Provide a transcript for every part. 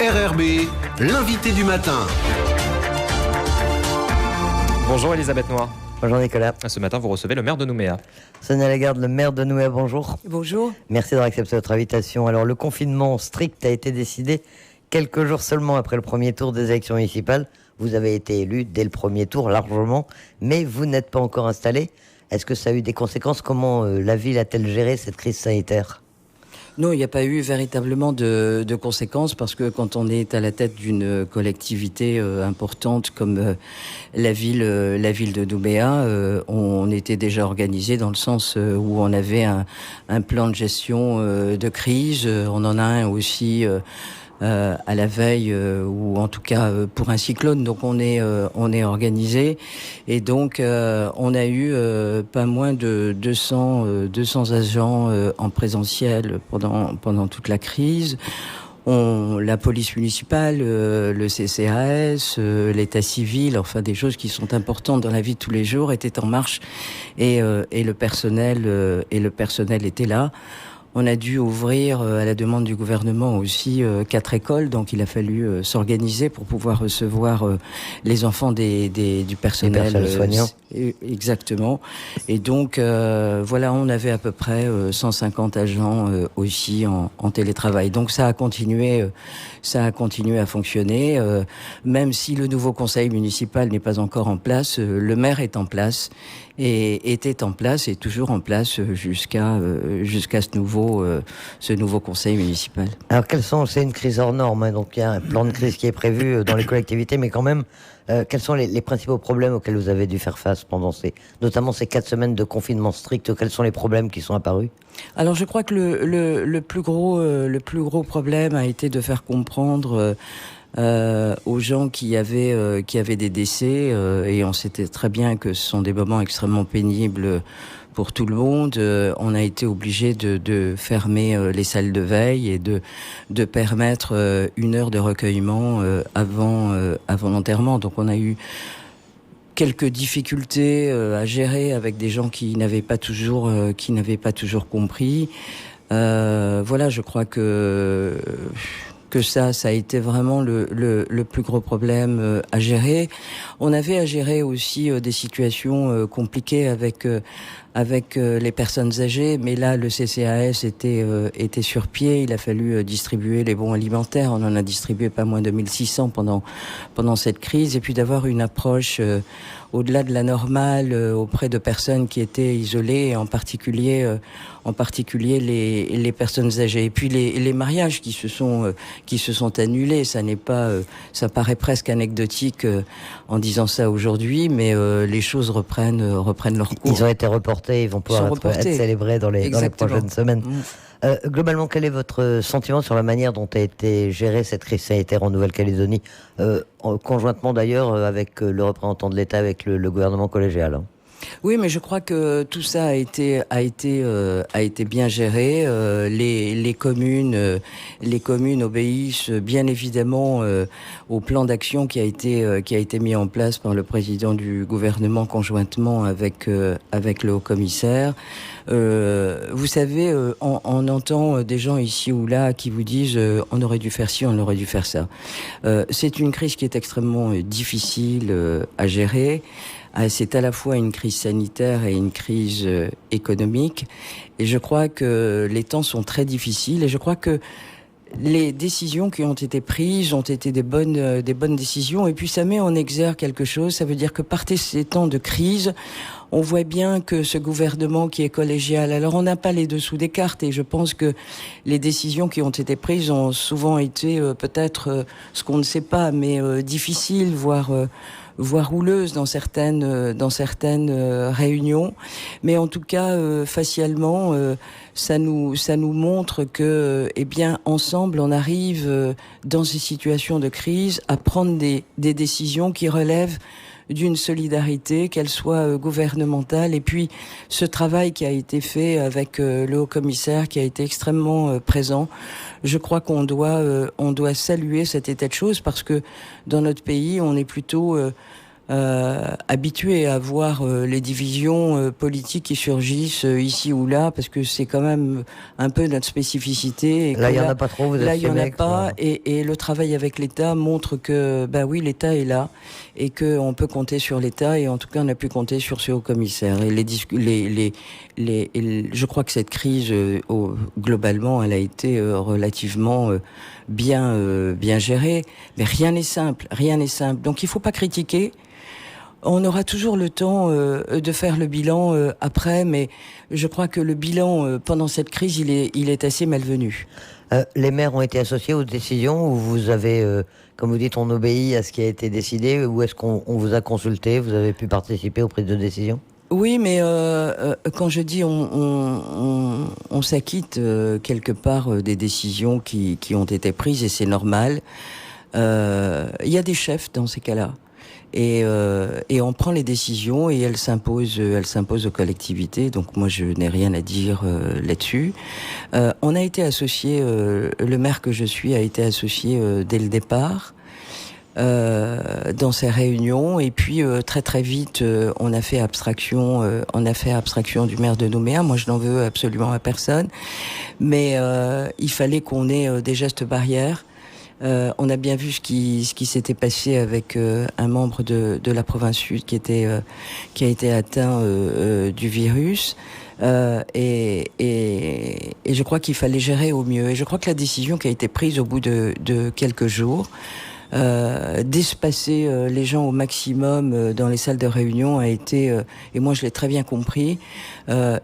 RRB, l'invité du matin. Bonjour Elisabeth Noir. Bonjour Nicolas. Ce matin, vous recevez le maire de Nouméa. Sonia Lagarde, le maire de Nouméa, bonjour. Bonjour. Merci d'avoir accepté notre invitation. Alors, le confinement strict a été décidé quelques jours seulement après le premier tour des élections municipales. Vous avez été élu dès le premier tour, largement, mais vous n'êtes pas encore installé. Est-ce que ça a eu des conséquences? Comment la ville a-t-elle géré cette crise sanitaire? Non, il n'y a pas eu véritablement de conséquences parce que quand on est à la tête d'une collectivité importante comme la ville de Nouméa, on était déjà organisé dans le sens où on avait un plan de gestion de crise. On en a un aussi à la veille ou en tout cas pour un cyclone, donc on est organisé et donc on a eu pas moins de 200 agents en présentiel pendant toute la crise. La police municipale, le CCAS, l'état civil, enfin des choses qui sont importantes dans la vie de tous les jours étaient en marche et le personnel était là. On a dû ouvrir à la demande du gouvernement aussi 4 écoles, donc il a fallu s'organiser pour pouvoir recevoir les enfants du personnel soignant. Exactement. Et donc voilà, on avait à peu près 150 agents aussi en télétravail. Donc ça a continué à fonctionner, même si le nouveau conseil municipal n'est pas encore en place. Le maire est en place et était en place et toujours en place jusqu'à ce nouveau conseil municipal. Alors, c'est une crise hors norme, hein, donc il y a un plan de crise qui est prévu dans les collectivités, mais quand même, quels sont les principaux problèmes auxquels vous avez dû faire face notamment ces 4 semaines de confinement strict? Quels sont les problèmes qui sont apparus? Alors, je crois que le plus gros problème a été de faire comprendre aux gens qui avaient des décès, et on sait très bien que ce sont des moments extrêmement pénibles pour tout le monde. On a été obligé de fermer les salles de veille et de permettre 1 heure de recueillement avant l'enterrement. Donc on a eu quelques difficultés à gérer avec des gens qui n'avaient pas toujours compris. Voilà, je crois que ça a été vraiment le plus gros problème à gérer. On avait à gérer aussi des situations compliquées avec les personnes âgées, mais là le CCAS était sur pied. Il a fallu distribuer les bons alimentaires. On en a distribué pas moins de 1600 pendant cette crise, et puis d'avoir une approche au-delà de la normale auprès de personnes qui étaient isolées, en particulier les personnes âgées. Et puis les mariages qui se sont annulés. Ça paraît presque anecdotique en disant ça aujourd'hui, mais les choses reprennent leur cours. Ils ont été reportés, ils vont pouvoir être célébrés dans les prochaines semaines. Globalement, quel est votre sentiment sur la manière dont a été gérée cette crise sanitaire en Nouvelle-Calédonie, conjointement d'ailleurs avec le représentant de l'État, avec le gouvernement collégial, hein? Oui, mais je crois que tout ça a été bien géré. Les communes obéissent bien évidemment au plan d'action qui a été mis en place par le président du gouvernement conjointement avec le haut-commissaire. Vous savez, on entend des gens ici ou là qui vous disent on aurait dû faire ci, on aurait dû faire ça. C'est une crise qui est extrêmement difficile à gérer. C'est à la fois une crise sanitaire et une crise économique. Et je crois que les temps sont très difficiles. Et je crois que les décisions qui ont été prises ont été des bonnes décisions. Et puis ça met en exergue quelque chose. Ça veut dire que par ces temps de crise, on voit bien que ce gouvernement qui est collégial, alors on n'a pas les dessous des cartes, et je pense que les décisions qui ont été prises ont souvent été peut-être ce qu'on ne sait pas, mais difficiles, voire houleuses dans certaines réunions. Mais en tout cas, facialement, ça nous montre que, ensemble, on arrive dans ces situations de crise à prendre des décisions qui relèvent d'une solidarité, qu'elle soit gouvernementale, et puis ce travail qui a été fait avec le haut-commissaire qui a été extrêmement présent. Je crois qu'on doit saluer cet état de choses, parce que dans notre pays, on est plutôt habitué à voir les divisions politiques qui surgissent ici ou là, parce que c'est quand même un peu notre spécificité. Et là, il n'y en a pas trop, vous là, il n'y en a assumez pas, et le travail avec l'État montre que, bah oui, l'État est là, et qu'on peut compter sur l'État, et en tout cas, on a pu compter sur ce haut-commissaire. Et je crois que cette crise, globalement, elle a été relativement bien gérée, mais rien n'est simple. Donc, il faut pas critiquer. On aura toujours le temps de faire le bilan après, mais je crois que le bilan pendant cette crise, il est assez malvenu. Les maires ont été associés aux décisions, ou vous avez, comme vous dites, on obéit à ce qui a été décidé, ou est-ce qu'on vous a consulté, vous avez pu participer aux prises de décision? Oui, mais quand je dis on s'acquitte quelque part des décisions qui ont été prises, et c'est normal. Il y a des chefs dans ces cas-là. Et on prend les décisions et elles s'imposent aux collectivités. Donc moi je n'ai rien à dire là-dessus. On a été associé, le maire que je suis a été associé dès le départ dans ces réunions, et puis très vite on a fait abstraction du maire de Nouméa. Moi je n'en veux absolument à personne, mais il fallait qu'on ait des gestes barrières. On a bien vu ce qui s'était passé avec un membre de la province sud qui a été atteint du virus, et je crois qu'il fallait gérer au mieux. Et je crois que la décision qui a été prise au bout de quelques jours, d'espacer les gens au maximum dans les salles de réunion, a été, et moi je l'ai très bien compris,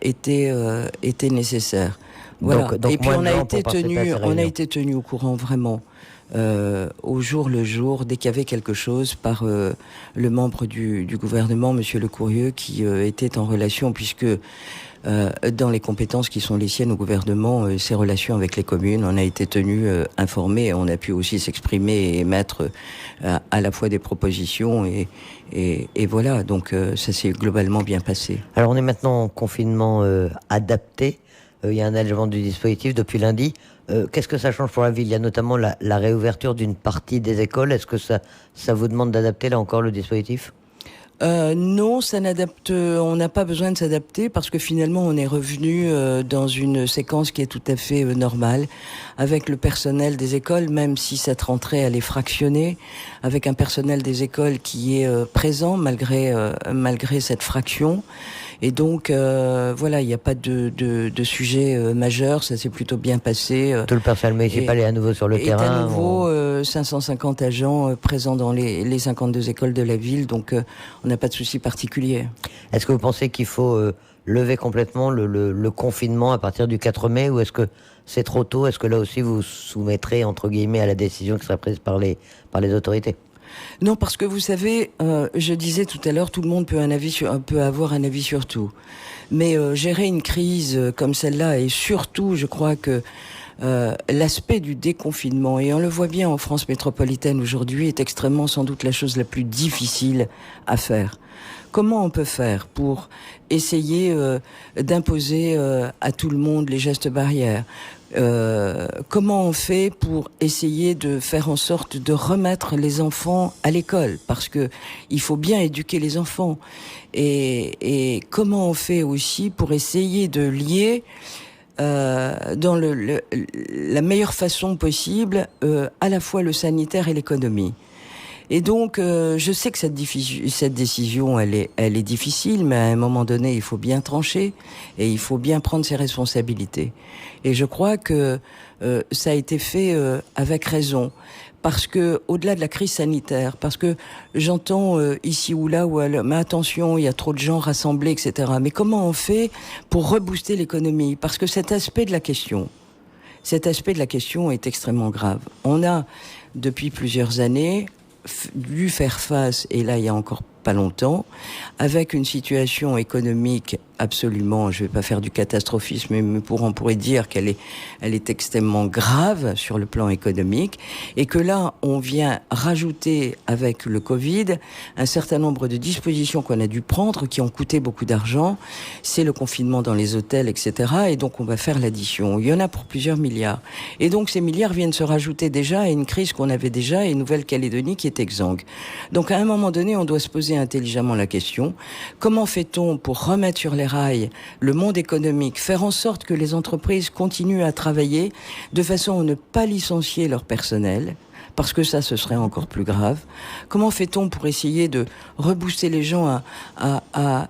était nécessaire. Voilà. Donc et puis on a été tenu au courant vraiment. Au jour le jour, dès qu'il y avait quelque chose, par le membre du gouvernement, Monsieur Le Courrieux, qui était en relation, puisque dans les compétences qui sont les siennes au gouvernement, ses relations avec les communes, on a été tenu informé, on a pu aussi s'exprimer et émettre à la fois des propositions, et voilà, donc ça s'est globalement bien passé. Alors on est maintenant en confinement adapté. Il y a un allègement du dispositif depuis lundi. Qu'est-ce que ça change pour la ville? Il y a notamment la réouverture d'une partie des écoles. Est-ce que ça vous demande d'adapter, là encore, le dispositif? Non, on n'a pas besoin de s'adapter, parce que finalement on est revenu dans une séquence qui est tout à fait normale, avec le personnel des écoles, même si cette rentrée elle est fractionnée, avec un personnel des écoles qui est présent malgré cette fraction. Et donc voilà, il n'y a pas de sujet majeur, ça s'est plutôt bien passé. Tout le personnel municipal est à nouveau sur le terrain. Et à nouveau 550 agents présents dans les 52 écoles de la ville, donc on n'a pas de souci particulier. Est-ce que vous pensez qu'il faut lever complètement le confinement à partir du 4 mai, ou est-ce que c'est trop tôt? Est-ce que là aussi vous soumettrez, entre guillemets, à la décision qui sera prise par les autorités? Non, parce que vous savez, je disais tout à l'heure, tout le monde peut avoir un avis sur tout. Mais gérer une crise comme celle-là, et surtout, je crois que l'aspect du déconfinement, et on le voit bien en France métropolitaine aujourd'hui, est extrêmement, sans doute, la chose la plus difficile à faire. Comment on peut faire pour essayer d'imposer à tout le monde les gestes barrières? Comment on fait pour essayer de faire en sorte de remettre les enfants à l'école, parce que il faut bien éduquer les enfants, et comment on fait aussi pour essayer de lier dans la meilleure façon possible à la fois le sanitaire et l'économie. Et donc, je sais que cette décision, elle est difficile, mais à un moment donné, il faut bien trancher et il faut bien prendre ses responsabilités. Et je crois que ça a été fait avec raison, parce que au-delà de la crise sanitaire, parce que j'entends ici ou là, mais attention, il y a trop de gens rassemblés, etc. Mais comment on fait pour rebooster l'économie? Parce que cet aspect de la question est extrêmement grave. On a, depuis plusieurs années, dû faire face, et là il y a encore pas longtemps, avec une situation économique absolument, je vais pas faire du catastrophisme, mais on pourrait dire qu'elle est extrêmement grave sur le plan économique, et que là on vient rajouter avec le Covid un certain nombre de dispositions qu'on a dû prendre, qui ont coûté beaucoup d'argent. C'est le confinement dans les hôtels, etc. Et donc on va faire l'addition. Il y en a pour plusieurs milliards. Et donc ces milliards viennent se rajouter déjà à une crise qu'on avait déjà, et Nouvelle-Calédonie qui est exsangue. Donc à un moment donné, on doit se poser poser intelligemment la question. Comment fait-on pour remettre sur les rails le monde économique, faire en sorte que les entreprises continuent à travailler de façon à ne pas licencier leur personnel, parce que ça, ce serait encore plus grave. Comment fait-on pour essayer de rebooster les gens à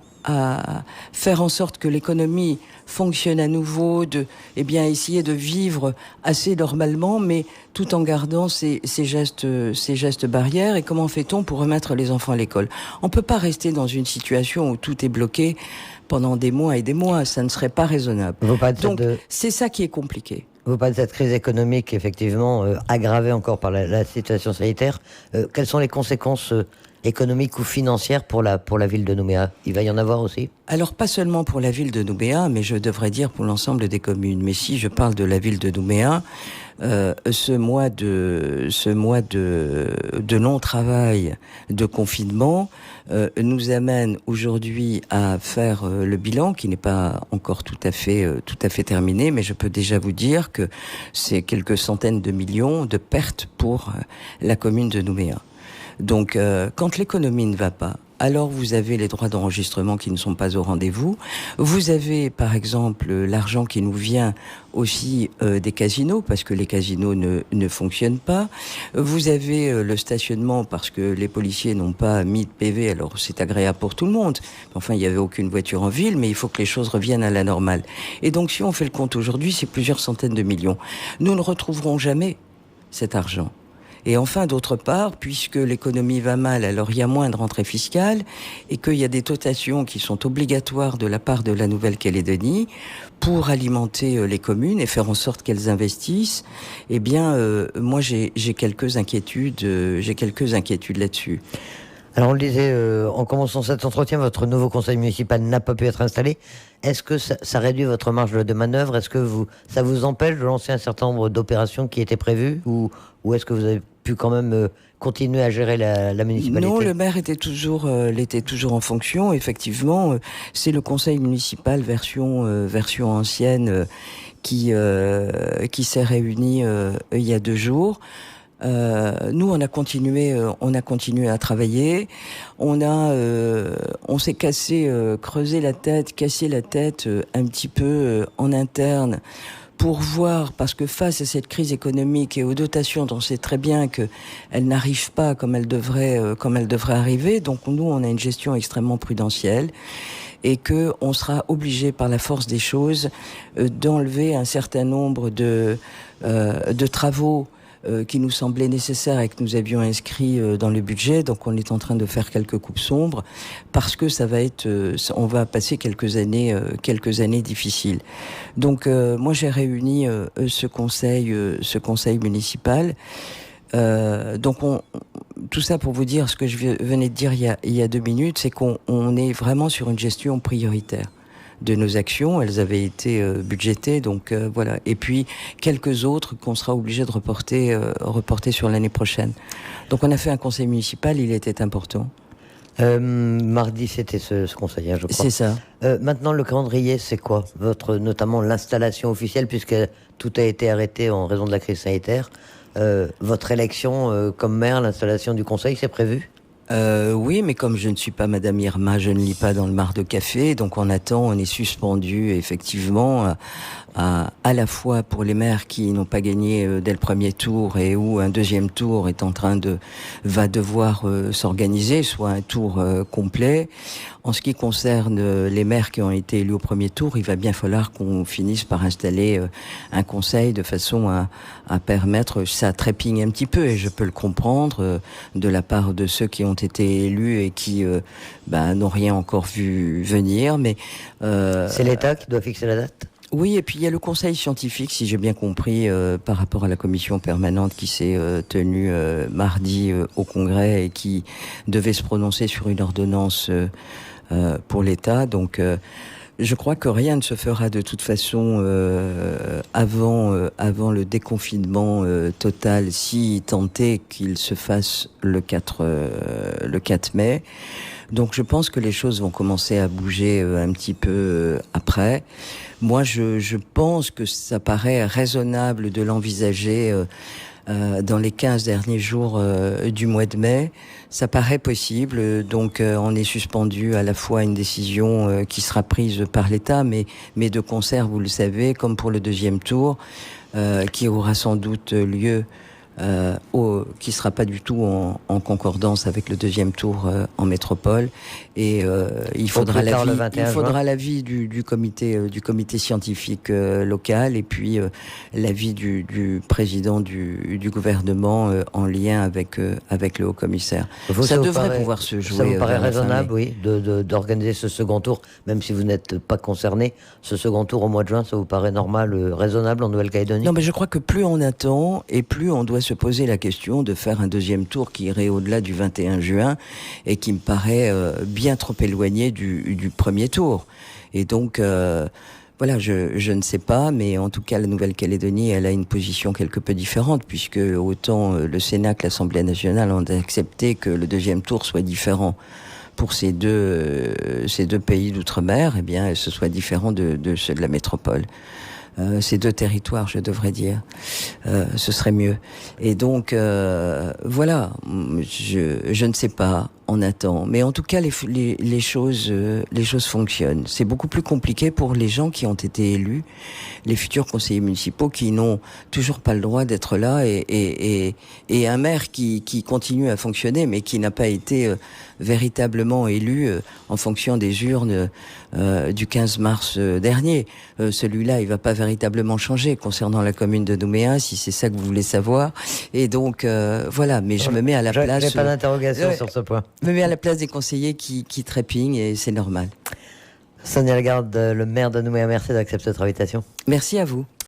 faire en sorte que l'économie fonctionne à nouveau, essayer de vivre assez normalement, mais tout en gardant ces gestes barrières. Et comment fait-on pour remettre les enfants à l'école? On peut pas rester dans une situation où tout est bloqué pendant des mois et des mois. Ça ne serait pas raisonnable. Donc, c'est ça qui est compliqué. Vous parlez de cette crise économique, effectivement, aggravée encore par la situation sanitaire. Quelles sont les conséquences économiques ou financières pour la ville de Nouméa? Il va y en avoir aussi? Alors, pas seulement pour la ville de Nouméa, mais je devrais dire pour l'ensemble des communes. Mais si je parle de la ville de Nouméa, ce mois de non-travail, de confinement, nous amène aujourd'hui à faire le bilan, qui n'est pas encore tout à fait terminé, mais je peux déjà vous dire que c'est quelques centaines de millions de pertes pour la commune de Nouméa. Donc, quand l'économie ne va pas, alors vous avez les droits d'enregistrement qui ne sont pas au rendez-vous. Vous avez, par exemple, l'argent qui nous vient aussi des casinos, parce que les casinos ne fonctionnent pas. Vous avez le stationnement, parce que les policiers n'ont pas mis de PV. Alors, c'est agréable pour tout le monde. Enfin, il n'y avait aucune voiture en ville, mais il faut que les choses reviennent à la normale. Et donc, si on fait le compte aujourd'hui, c'est plusieurs centaines de millions. Nous ne retrouverons jamais cet argent. Et enfin, d'autre part, puisque l'économie va mal, alors il y a moins de rentrées fiscales et qu'il y a des dotations qui sont obligatoires de la part de la Nouvelle-Calédonie pour alimenter les communes et faire en sorte qu'elles investissent. Eh bien, moi, j'ai quelques inquiétudes là-dessus. Alors, on le disait, en commençant cet entretien, votre nouveau conseil municipal n'a pas pu être installé. Est-ce que ça réduit votre marge de manœuvre? Est-ce que ça vous empêche de lancer un certain nombre d'opérations qui étaient prévues? Ou est-ce que vous avez pu quand même continuer à gérer la municipalité? Non, le maire l'était toujours en fonction. Effectivement, c'est le conseil municipal version ancienne qui s'est réuni il y a 2 jours. Nous, on a continué à travailler. On s'est cassé la tête un petit peu en interne pour voir, parce que face à cette crise économique et aux dotations, on sait très bien qu'elles n'arrivent pas comme elles devraient arriver. Donc nous, on a une gestion extrêmement prudentielle et que on sera obligé par la force des choses d'enlever un certain nombre de travaux qui nous semblait nécessaire et que nous avions inscrit dans le budget. Donc on est en train de faire quelques coupes sombres parce que on va passer quelques années difficiles. Donc moi j'ai réuni ce conseil municipal. Donc tout ça pour vous dire ce que je venais de dire il y a 2 minutes, c'est qu'on est vraiment sur une gestion prioritaire de nos actions. Elles avaient été budgétées, donc voilà. Et puis quelques autres qu'on sera obligé de reporter sur l'année prochaine. Donc on a fait un conseil municipal, il était important. Mardi, c'était ce conseil, je crois. C'est ça. Maintenant, le calendrier, c'est quoi? Notamment l'installation officielle, puisque tout a été arrêté en raison de la crise sanitaire. Votre élection comme maire, l'installation du conseil, c'est prévu? Oui, mais comme je ne suis pas Madame Irma, je ne lis pas dans le mar de café, donc on est suspendu effectivement à la fois pour les maires qui n'ont pas gagné dès le premier tour et où un deuxième tour va devoir s'organiser, soit un tour complet. En ce qui concerne les maires qui ont été élus au premier tour, il va bien falloir qu'on finisse par installer un conseil de façon à permettre, ça trépigne un petit peu et je peux le comprendre de la part de ceux qui ont été élus et qui n'ont rien encore vu venir. Mais c'est l'État qui doit fixer la date? Oui, et puis il y a le conseil scientifique, si j'ai bien compris, par rapport à la commission permanente qui s'est tenue mardi au Congrès et qui devait se prononcer sur une ordonnance pour l'État. Donc je crois que rien ne se fera de toute façon avant le déconfinement total, si tant est qu'il se fasse le 4 mai. Donc je pense que les choses vont commencer à bouger un petit peu après. Moi, je pense que ça paraît raisonnable de l'envisager dans les 15 derniers jours du mois de mai. Ça paraît possible, donc on est suspendu à la fois une décision qui sera prise par l'État, mais de concert, vous le savez, comme pour le deuxième tour, qui aura sans doute lieu, qui sera pas du tout en concordance avec le deuxième tour en métropole, et il faudra l'avis du comité scientifique local, et puis l'avis du président du gouvernement en lien avec le haut-commissaire. Ça devrait pouvoir se jouer. Ça vous paraît raisonnable, oui, d'organiser ce second tour, même si vous n'êtes pas concerné, ce second tour au mois de juin, ça vous paraît normal, raisonnable en Nouvelle-Calédonie? Non, mais je crois que plus on attend, et plus on doit se poser la question de faire un deuxième tour qui irait au-delà du 21 juin, et qui me paraît bien trop éloigné du premier tour. Et donc, voilà, je ne sais pas, mais en tout cas, la Nouvelle-Calédonie, elle a une position quelque peu différente, puisque autant le Sénat que l'Assemblée nationale ont accepté que le deuxième tour soit différent pour ces deux pays d'outre-mer, eh bien, ce soit différent de ceux de la métropole. Ces deux territoires, je devrais dire, ce serait mieux. Et donc, voilà, je ne sais pas, on attend. Mais en tout cas, les choses fonctionnent. C'est beaucoup plus compliqué pour les gens qui ont été élus, les futurs conseillers municipaux qui n'ont toujours pas le droit d'être là, et un maire qui continue à fonctionner, mais qui n'a pas été véritablement élu en fonction des urnes du 15 mars dernier. Celui-là, il va pas véritablement changer concernant la commune de Nouméa, si c'est ça que vous voulez savoir. Et donc, voilà, mais je me mets à la place... J'ai pas d'interrogation sur ce point. Je me mets à la place des conseillers qui trépignent, et c'est normal. Sonia Lagarde, le maire de Nouméa, merci d'accepter cette invitation. Merci à vous.